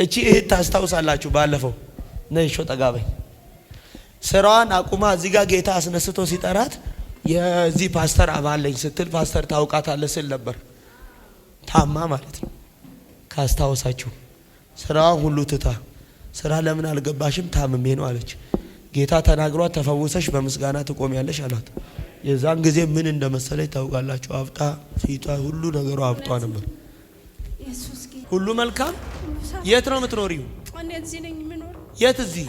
እቺ እህት ታስታውሳላችሁ ባለፈው ነይሾ ጠጋበኝ ስራዋን አቁማ እዚህ ጋር ጌታ አስነስቶ ሲጠራት የዚህ ፓስተር አባለኝ ስትል ፓስተር ታውቃታለህ ስል ነበር ታማ ማለት ነው ካስታውሳችሁ ስራዋን ሁሉ ትታ ስራ ለምን አልገባሽም ታምሜ ነው አለች ጌታ ተናግሯት ተፈውሰሽ በምስጋና ትቆሚያለሽ አላት የዛን ጊዜ ምን እንደመሰለኝ ታውቃላችሁ አብጣ ፊቷ ሁሉ ነገሩ አብጧ ነበር ኢየሱስ ሁሉ መልካም የት ነው የምትኖሪው እኔ እዚህ ነኝ የምኖረው የት እዚህ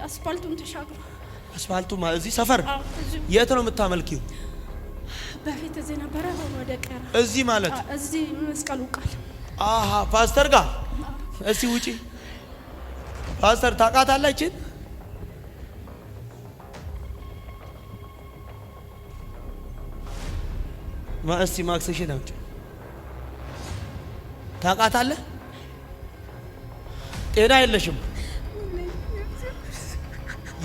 አስፋልቱን ተሻግሮ አስፋልቱ ማለት እዚህ ሰፈር የት ነው የምታመልኪው በፊት እዚህ ነበር ወደ ቀራ እዚህ ማለት እዚህ መስቀሉ ቃል አሃ ፓስተር ጋር እስቲ ውጪ ፓስተር ታውቃታለች እስቲ ማክሰሽን አውጪ ታውቃታለህ ጤና የለሽም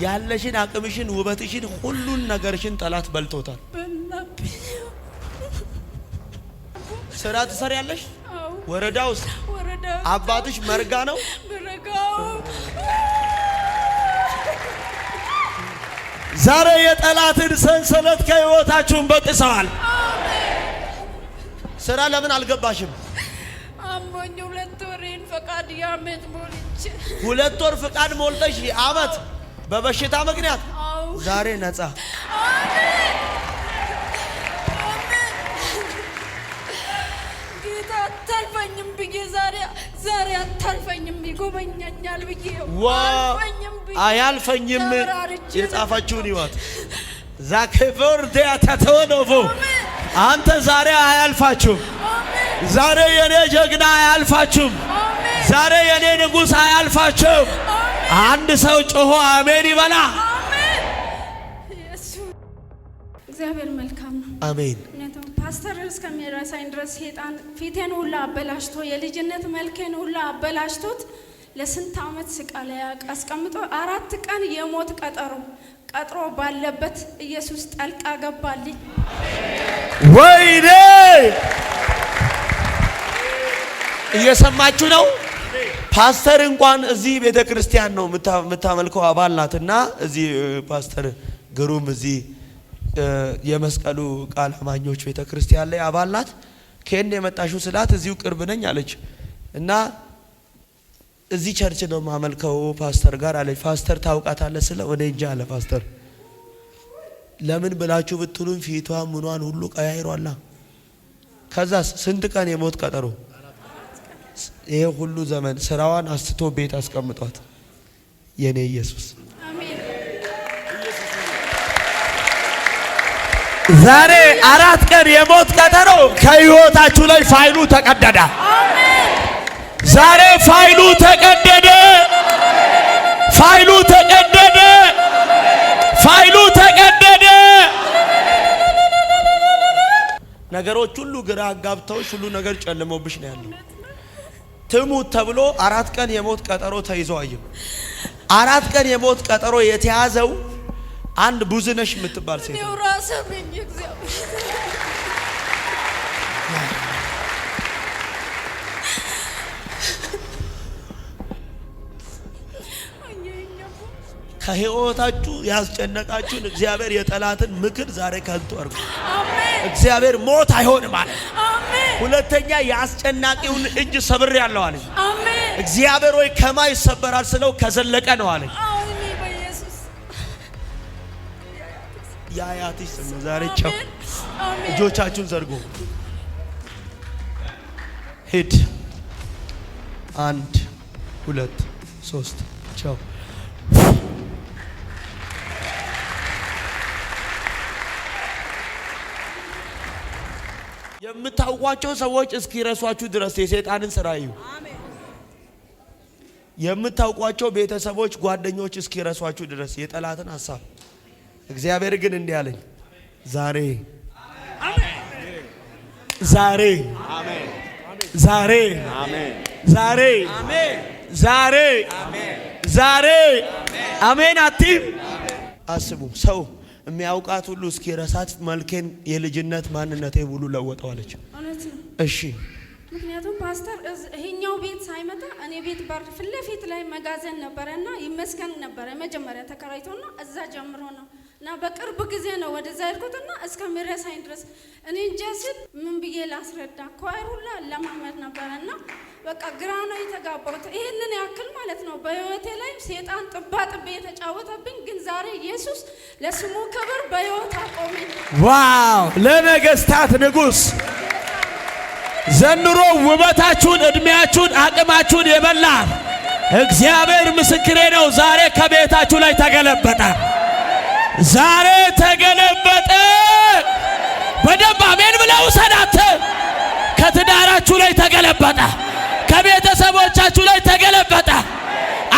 ያለሽን አቅምሽን ውበትሽን ሁሉን ነገርሽን ጠላት በልቶታል ስራ ትሰሪያለሽ ወረዳው አባትሽ መርጋ ነው ዛሬ የጠላትን ሰንሰለት ከህይወታችሁን በጥሰዋል ስራ ለምን አልገባሽም አሞኝ 2 ወሬን ፈቃድ ያመት ሞልቼ 2 ወር ፈቃድ ሞልተሽ አመት በበሽታ ምክንያት ዛሬ ነፃ አሜን ጌታ አታልፈኝም ብዬ ዛሬ አታልፈኝም ይጎበኛኛል ብዬ አያልፈኝም የጻፋችሁን ይዋት ዛከቨር ዲያታተወኖቮ አንተ ዛሬ አያልፋችሁም ዛሬ የኔ ጀግና አያልፋችሁም ዛሬ የኔ ንጉስ አያልፋችሁም አንድ ሰው ጮሆ አሜን ይበላ አሜን ኢየሱስ እግዚአብሔር መልካም ነው አሜን ነተው ፓስተር እስከሚረሳኝ ድረስ ሴጣን ፊቴን ሁሉ አበላሽቶ የልጅነት መልኬን ሁሉ አበላሽቶት ለስንት አመት ስቃለ ያስቀምጦ 4 ቀን የሞት ቀጠሮ ባለበት ኢየሱስ ጣልቃ ገባልኝ ወይኔ እየሰማችሁ ነው ፓስተር እንኳን እዚህ ቤተክርስቲያን ነው የምታመልከው አባል ናትና እዚህ ፓስተር ግሩም እዚህ የመስቀሉ ቃል አማኞች ቤተክርስቲያን ላይ አባል ናት ከእኔ የመጣሽው ስላት እዚሁ ቅርብ ነኝ አለች እና እዚህ ቸርች ነው ማመልከው ፓስተር ጋር አለች ፓስተር ታውቃታለህ ስለ ወደ እንጂ አለ ፓስተር ለምን ብላችሁ ብትሉን ፊቷ ምኗን ሁሉ ቀያይሯላ ከዛስ ስንት ቀን የሞት ቀጠሮ ይሄ ሁሉ ዘመን ስራዋን አስተቶ ቤት አስቀምጧት የኔ ኢየሱስ አሜን ዛሬ 4 ቀን የሞት ቀጠሮ ከህይወታችሁ ላይ ፋይሉ ተቀደደ አሜን ዛሬ ፋይሉ ተቀደደ ፋይሉ ተቀደደ ፋይሉ ተቀደደ ነገሮች ሁሉ ግራ አጋብተውሽ ሁሉ ነገር ጨልሞብሽ ነው ያለው ትሙት ተብሎ 4 ቀን የሞት ቀጠሮ ተይዞ አየው 4 ቀን የሞት ቀጠሮ የተያዘው አንድ ቡዝነሽ የምትባል ሴት ነው ራስህኝ እግዚአብሔር ከህይወታችሁ ያስጨነቃችሁን እግዚአብሔር የጠላትን ምክር ዛሬ ከንቱ አርጉ አሜን እግዚአብሔር ሞት አይሆንም አለ አሜን ሁለተኛ ያስጨናቂውን እጅ ሰብር ያለው አለ አሜን እግዚአብሔር ወይ ከማይ ሰበራል ስለው ከዘለቀ ነው አለ አሜን በኢየሱስ ያያትሽ ስም ዛሬ ቻው እጆቻችሁን ዘርጉ ሂድ 1 2 3 ቻው የምታውቋቸው ሰዎች እስኪረሷችሁ ድረስ የሰይጣንን ስራ እዩ አሜን የምታውቋቸው ቤተሰቦች ጓደኞች እስኪረሷችሁ ድረስ የጠላትን ሐሳብ እግዚአብሔር ግን እንዲህ አለኝ ዛሬ አሜን ዛሬ አሜን ዛሬ አሜን ዛሬ አሜን ዛሬ አሜን ዛሬ አሜን አትይም አስቡ ሰው የሚያውቃት ሁሉ እስኪረሳት መልኬን የልጅነት ማንነቴ ሁሉ ለወጠዋለች እሺ ምክንያቱም ፓስተር ይሄኛው ቤት ሳይመጣ እኔ ቤት በር ፊት ለፊት ላይ መጋዘን ነበረና ይመስገን ነበረ መጀመሪያ ተከራይቶና እዛ ጀምሮ ነው እና በቅርብ ጊዜ ነው ወደዛ ያልኩትና እስከሚረሳኝ ድረስ እኔ እንጃ ስል ምን ብዬ ላስረዳ ኳይር ሁላ ለማመድ ነበረና በቃ ግራ ነው የተጋባሁት። ይሄንን ያክል ማለት ነው በህይወቴ ላይ ሰይጣን ጥባጥቤ የተጫወተብኝ፣ ግን ዛሬ ኢየሱስ ለስሙ ክብር በህይወት አቆመኝ። ዋው! ለነገስታት ንጉስ ዘንድሮ ውበታችሁን፣ እድሜያችሁን፣ አቅማችሁን የበላ እግዚአብሔር ምስክሬ ነው። ዛሬ ከቤታችሁ ላይ ተገለበጠ። ዛሬ ተገለበጠ። በደንብ አሜን ብለው ሰዳተ ከትዳራችሁ ላይ ተገለበጠ። ከቤተሰቦቻችሁ ላይ ተገለበጠ።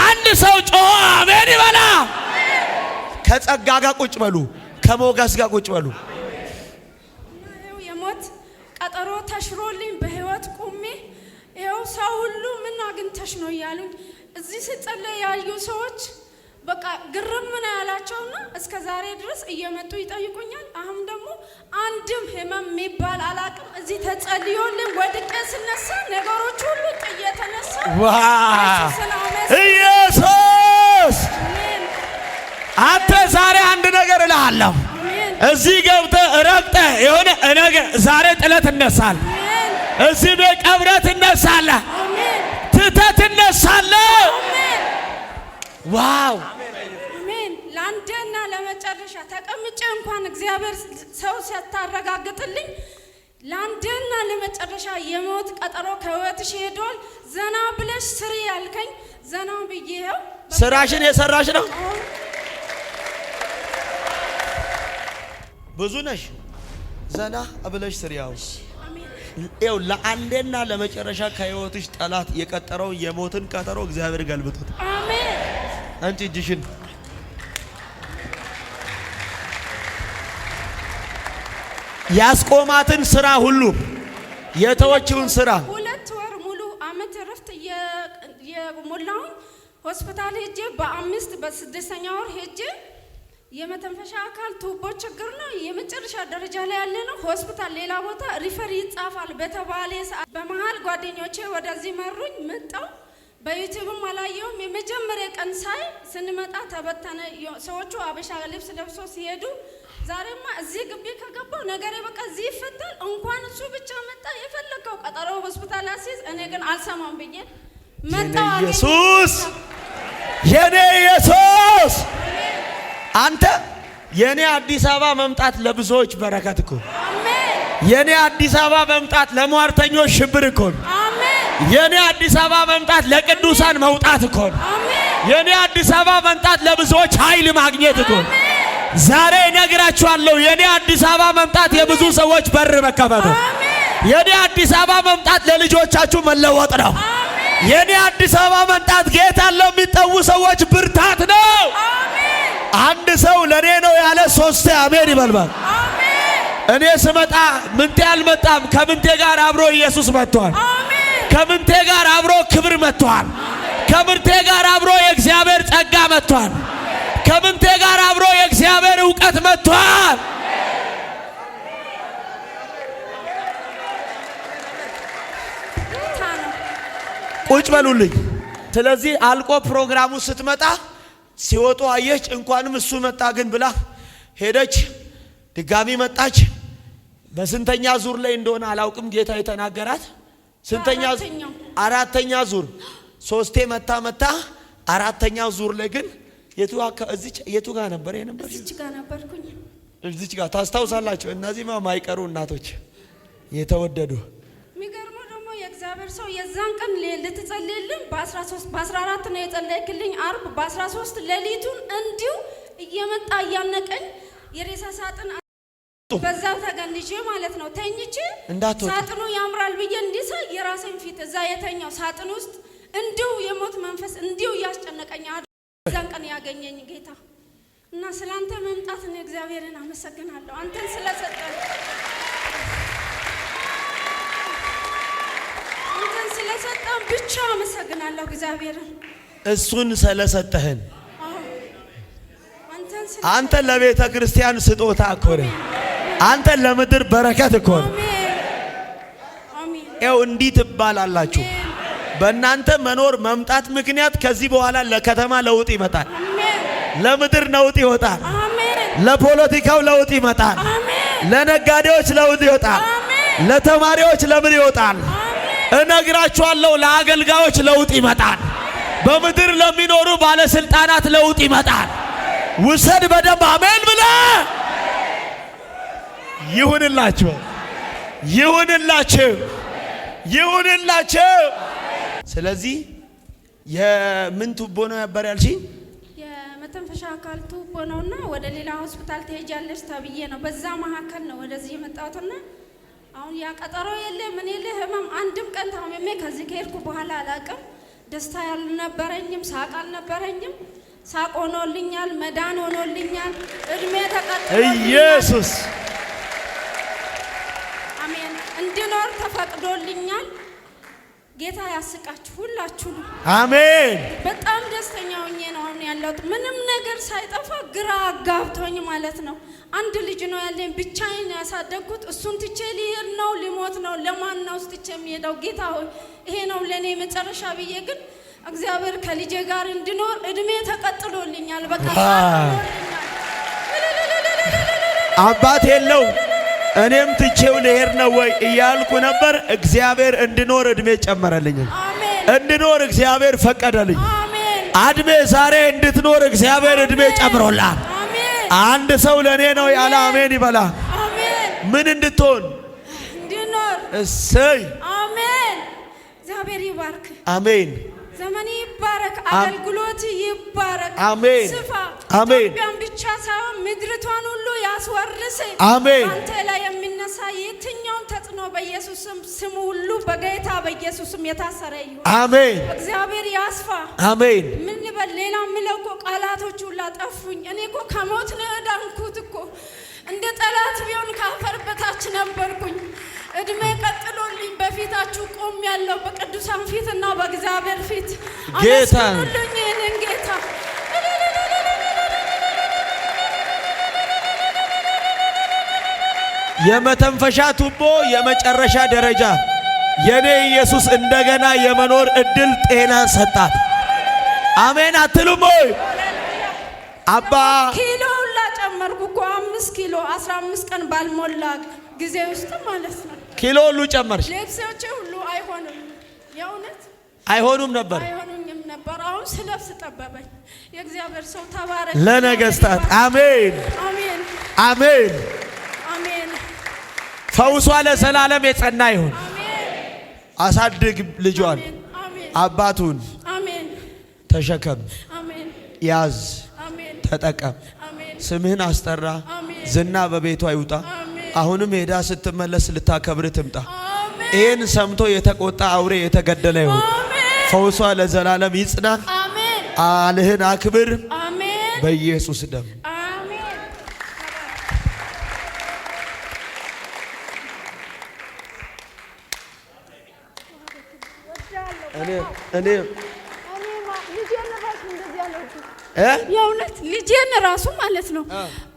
አንድ ሰው ጮሆ አሜን ይበላ። ከጸጋ ጋር ቁጭ በሉ፣ ከሞገስ ጋር ቁጭ በሉ። የሞት ቀጠሮ ተሽሮልኝ በህይወት ቆሜ ይኸው ሰው ሁሉ ምን አግኝተሽ ነው እያሉኝ እዚህ ስጸለይ ያዩ ሰዎች በቃ ግርም ምን ያላቸውና እስከ ዛሬ ድረስ እየመጡ ይጠይቁኛል። አሁን ደግሞ አንድም ህመም የሚባል አላቅም። እዚህ ተጸልዮልኝ ወድቄ ስነሳ ነገሮች ሁሉ ጥዬ ተነሳ። ኢየሱስ! አንተ ዛሬ አንድ ነገር እልሃለሁ። እዚህ ገብተህ ረግጠህ የሆነ ነገር ዛሬ ጥለት እነሳል። እዚህ በቀብረት ትነሳለህ። ትተህ ትነሳለህ። ዋው! አሜን። ለአንዴና ለመጨረሻ ተቀምጬ እንኳን እግዚአብሔር ሰው ሲያታረጋግጥልኝ ለአንዴና ለመጨረሻ የሞት ቀጠሮ ከህይወትሽ ሄዷል፣ ዘና ብለሽ ስሪ ያልከኝ ዘና ብዬው ስራሽን የሰራሽ ነው። ብዙ ነሽ። ዘና ብለሽ ስሪ። ያው ለአንዴና ለመጨረሻ ከህይወትሽ ጠላት የቀጠረው የሞትን ቀጠሮ እግዚአብሔር ገልብጦት። አሜን። አንቺ እጅሽን ያስቆማትን ስራ ሁሉ የተወችውን ስራ 2 ወር ሙሉ አመት ረፍት የሞላውን ሆስፒታል ሄጄ በ5 በ6ኛ ወር ሄጄ የመተንፈሻ አካል ቱቦ ችግር ነው የመጨረሻ ደረጃ ላይ ያለ ነው። ሆስፒታል ሌላ ቦታ ሪፈር ይጻፋል በተባለ ሰዓት በመሃል ጓደኞቼ ወደዚህ መሩኝ። መጣው በዩቲዩብም አላየውም። የመጀመሪያ ቀን ሳይ ስንመጣ ተበተነ። ሰዎቹ አበሻ ልብስ ለብሶ ሲሄዱ ዛሬማ እዚህ ግቢ ከገባው ነገሬ በቃ እዚህ ይፈታል። እንኳን እሱ ብቻ መጣ የፈለከው ቀጠሮ ሆስፒታል አሲዝ። እኔ ግን አልሰማም ብዬ መጣው። ኢየሱስ! የኔ ኢየሱስ! አንተ የኔ አዲስ አበባ መምጣት ለብዙዎች በረከት እኮ። አሜን። የኔ አዲስ አበባ መምጣት ለሟርተኞች ሽብር እኮ። አሜን። የኔ አዲስ አበባ መምጣት ለቅዱሳን መውጣት እኮ። አሜን። የኔ አዲስ አበባ መምጣት ለብዙዎች ኃይል ማግኘት እኮ። ዛሬ እነግራችኋለሁ የኔ አዲስ አበባ መምጣት የብዙ ሰዎች በር መከፈት ነው። የኔ አዲስ አበባ መምጣት ለልጆቻችሁ መለወጥ ነው። የኔ አዲስ አበባ መምጣት ጌታ ለሚጠው ሰዎች ብርታት ነው። አንድ ሰው ለኔ ነው ያለ 3 አሜን ይበልባል። እኔ ስመጣ ምንቴ አልመጣም። ከምንቴ ጋር አብሮ ኢየሱስ መጥቷል። ከምንቴ ጋር አብሮ ክብር መጥቷል። ከምንቴ ጋር አብሮ የእግዚአብሔር ጸጋ መጥቷል። ከምንቴ ጋር አብሮ የእግዚአብሔር ዕውቀት መጥቷል። ቁጭ በሉልኝ። ስለዚህ አልቆ ፕሮግራሙ ስትመጣ ሲወጡ አየች። እንኳንም እሱ መጣ ግን ብላ ሄደች። ድጋሚ መጣች። በስንተኛ ዙር ላይ እንደሆነ አላውቅም ጌታ የተናገራት ስንተኛ? 4ኛ ዙር። 3 መታ 4ኛው ዙር ላይ ግን የቱ ጋር ነበር የነበር? እዚች ጋር ነበርኩኝ። እዚች ጋር ታስታውሳላችሁ? እነዚህ ማይቀሩ እናቶች የተወደዱ የሚገርመው ደግሞ የእግዚአብሔር ሰው የዛን ቀን ልትጸልይልኝ በ13 በ14 ነው የጸለይክልኝ። አርብ በ13 ሌሊቱን እንዲሁ እየመጣ እያነቀኝ የሬሳ ሳጥን በዛው ተገንጄ ማለት ነው ተኝቼ ሳጥኑ ያምራል ብዬ እንዲሳ የራሴን ፊት እዛ የተኛው ሳጥን ውስጥ እንዲሁ የሞት መንፈስ እንዲሁ እያስጨነቀኝ እዛን ቀን ያገኘኝ ጌታ እና ስላንተ መምጣት እኔ እግዚአብሔርን አመሰግናለሁ። አንተን ስለሰጠን ብቻ አመሰግናለሁ እግዚአብሔርን። እሱን ስለሰጠህን አንተ ለቤተ ክርስቲያን ስጦታ እኮ ነህ። አንተ ለምድር በረከት እኮ ነህ። ያው እንዲህ ትባላላችሁ። በእናንተ መኖር መምጣት ምክንያት ከዚህ በኋላ ለከተማ ለውጥ ይመጣል። ለምድር ለውጥ ይወጣል። ለፖለቲካው ለውጥ ይመጣል። ለነጋዴዎች ለውጥ ይወጣል። ለተማሪዎች ለምን ይወጣል? እነግራችኋለሁ፣ ለአገልጋዮች ለውጥ ይመጣል። በምድር ለሚኖሩ ባለስልጣናት ለውጥ ይመጣል። ውሰድ በደንብ አሜን ብለ ይሁንላችሁ፣ ይሁንላችሁ፣ ይሁንላችሁ። ስለዚህ የምን ቱቦ ነው ያበር ያልሽኝ? የመተንፈሻ አካል ቱቦ ነውና ወደ ሌላ ሆስፒታል ትሄጃለሽ ተብዬ ነው። በዛ መካከል ነው ወደዚህ የመጣሁትና አሁን ያ ቀጠሮ የለ ምን የለ ህመም አንድም ቀን ታመሜ ከዚህ ከሄድኩ በኋላ አላቅም። ደስታ ያልነበረኝም ሳቅ አልነበረኝም። ሳቅ ሆኖልኛል፣ መዳን ሆኖልኛል፣ እድሜ ተቀጥሎ ኢየሱስ አሜን እንድኖር ተፈቅዶልኛል። ጌታ ያስቃችሁ ሁላችሁ። አሜን። በጣም ደስተኛ ሆኜ ነው አሁን ያለሁት። ምንም ነገር ሳይጠፋ ግራ አጋብቶኝ ማለት ነው። አንድ ልጅ ነው ያለኝ፣ ብቻዬን ያሳደግኩት። እሱን ትቼ ሊሄድ ነው፣ ሊሞት ነው። ለማን ነው ትቼ የሚሄደው? ጌታ ሆይ ይሄ ነው ለኔ መጨረሻ ብዬ ግን እግዚአብሔር ከልጄ ጋር እንድኖር እድሜ ተቀጥሎልኛል። በቃ አባት የለው እኔም ትቼው ልሄድ ነው ወይ እያልኩ ነበር። እግዚአብሔር እንድኖር እድሜ ጨመረልኝ። እንድኖር እግዚአብሔር ፈቀደልኝ። አድሜ ዛሬ እንድትኖር እግዚአብሔር እድሜ ጨምሮላል። አንድ ሰው ለኔ ነው ያለ አሜን ይበላ። ምን እንድትሆን እንድኖር። እሰይ አሜን። እግዚአብሔር ይባርክ። አሜን። ዘመን ይባረክ። አገልግሎት ይባረክ። አሜን። ስፋ አሜን። ኢትዮጵያን ብቻ ሳይሆን ምድርቷን ሁሉ ያስወርስ። አሜን። አንተ ላይ የሚነሳ የትኛውን ተጽዕኖ በኢየሱስ ስም ሁሉ በጌታ በኢየሱስ ስም የታሰረ ይሁን። አሜን። እግዚአብሔር ያስፋ። አሜን። ምን ልበል? ሌላ ምለው እኮ ቃላቶች ሁሉ ጠፉኝ። እኔ እኮ ከሞት ነው የዳንኩት እኮ። እንደ ጠላት ቢሆን ካፈር በታች ነበርኩኝ። እድሜ ቀጥሎልኝ በፊታችሁ ቆም ያለው በቅዱሳን ፊትና በእግዚአብሔር ፊት ጌታ አመስግኑልኝ ይህንን ጌታ። የመተንፈሻ ቱቦ የመጨረሻ ደረጃ የኔ ኢየሱስ እንደገና የመኖር እድል ጤናን ሰጣት። አሜን አትሉም ወይ? አባ ኪሎ ሁላ ጨመርኩ እኮ 5 ኪሎ 15 ቀን ባልሞላ ጊዜ ውስጥ ማለት ነው። ኪሎ ሁሉ ጨመርሽ? ልብሶቼ ሁሉ አይሆንም፣ የእውነት አይሆኑም ነበር፣ አይሆኑኝም ነበር። አሁን ስለብስ ጠበበኝ። የእግዚአብሔር ሰው ተባረክ። ለነገስታት አሜን፣ አሜን፣ አሜን፣ አሜን። ፈውሷ ለዘላለም የጸና ይሁን። አሳድግ ልጇን፣ አባቱን አሜን። ተሸከም፣ አሜን። ያዝ፣ አሜን። ተጠቀም። አሜን። ስምህን አስጠራ። ዝና በቤቷ ይውጣ። አሁንም ሄዳ ስትመለስ ልታከብር ትምጣ። ይህን ሰምቶ የተቆጣ አውሬ የተገደለ ይሁን። ፈውሷ ለዘላለም ይጽና። ቃልህን አክብር በኢየሱስ ደም። የእውነት ልጄን ራሱ ማለት ነው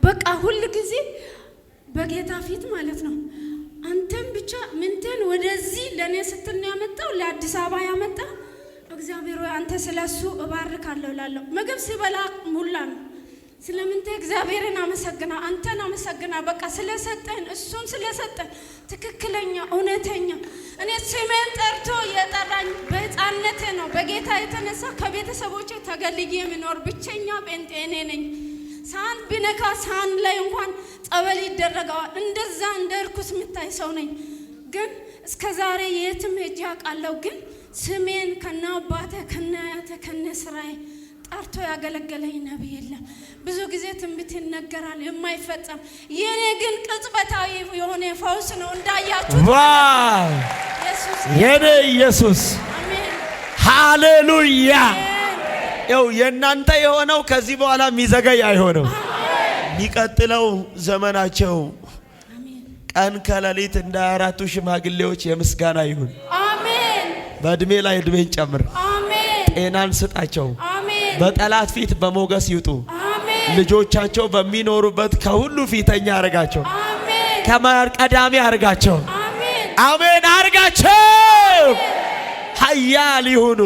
በቃ ሁል ጊዜ በጌታ ፊት ማለት ነው አንተም ብቻ ምንተን ወደዚህ ለኔ ስትል ነው ያመጣው፣ ለአዲስ አበባ ያመጣ። እግዚአብሔር ሆይ አንተ ስለሱ እባርካለሁ እላለሁ። ምግብ ሲበላ ሙላ ነው። ስለምንተ እግዚአብሔርን አመሰግና፣ አንተን አመሰግና። በቃ ስለሰጠን፣ እሱን ስለሰጠን ትክክለኛ እውነተኛ። እኔ ስሜን ጠርቶ የጠራኝ በሕፃንነቴ ነው። በጌታ የተነሳ ከቤተሰቦቼ ተገልዬ የምኖር ብቸኛ ጴንጤ እኔ ነኝ። ሳህን ቢነካ ሳህን ላይ እንኳን ጸበል ይደረገዋል። እንደዛ እንደ እርኩስ የምታይ ሰው ነኝ። ግን እስከ ዛሬ የትም ሄጄ አውቃለሁ። ግን ስሜን ከነ አባቴ ከነ አያቴ ከነ ስራዬ ጠርቶ ያገለገለኝ ነብይ የለም። ብዙ ጊዜ ትንቢት ይነገራል የማይፈጸም፣ የኔ ግን ቅጽበታዊ የሆነ ፈውስ ነው። እንዳያችሁ ዋው! የኔ ኢየሱስ አሜን፣ ሃሌሉያ። ያው የእናንተ የሆነው ከዚህ በኋላ የሚዘገይ አይሆንም። የሚቀጥለው ዘመናቸው ቀን ከሌሊት እንደ 24ቱ ሽማግሌዎች የምስጋና ይሁን። አሜን። በእድሜ ላይ እድሜን ጨምር። አሜን። ጤናን ስጣቸው። አሜን። በጠላት ፊት በሞገስ ይውጡ። አሜን። ልጆቻቸው በሚኖሩበት ከሁሉ ፊተኛ አርጋቸው። አሜን። ከማር ቀዳሚ አርጋቸው። አሜን። አሜን አርጋቸው ኃያል ይሁኑ።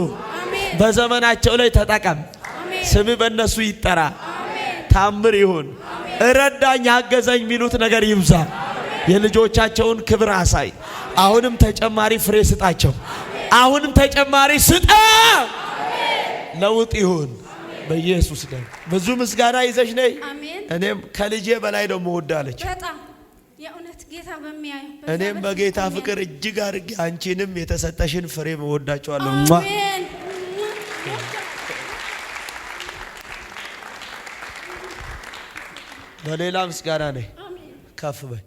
በዘመናቸው ላይ ተጠቀም። ስም በእነሱ ይጠራ። ታምር ይሁን። እረዳኝ አገዘኝ የሚሉት ነገር ይብዛ። የልጆቻቸውን ክብር አሳይ። አሁንም ተጨማሪ ፍሬ ስጣቸው። አሁንም ተጨማሪ ስጣ። ለውጥ ይሁን በኢየሱስ ደም። ብዙ ምስጋና ይዘሽ ነይ። እኔም ከልጄ በላይ ደግሞ ወዳለች። በጣም የእውነት ጌታ በሚያየው እኔም በጌታ ፍቅር እጅግ አድርጌ አንቺንም የተሰጠሽን ፍሬ ወዳቸዋለሁ። አሜን። በሌላ ምስጋና ነይ። ከፍ በይ።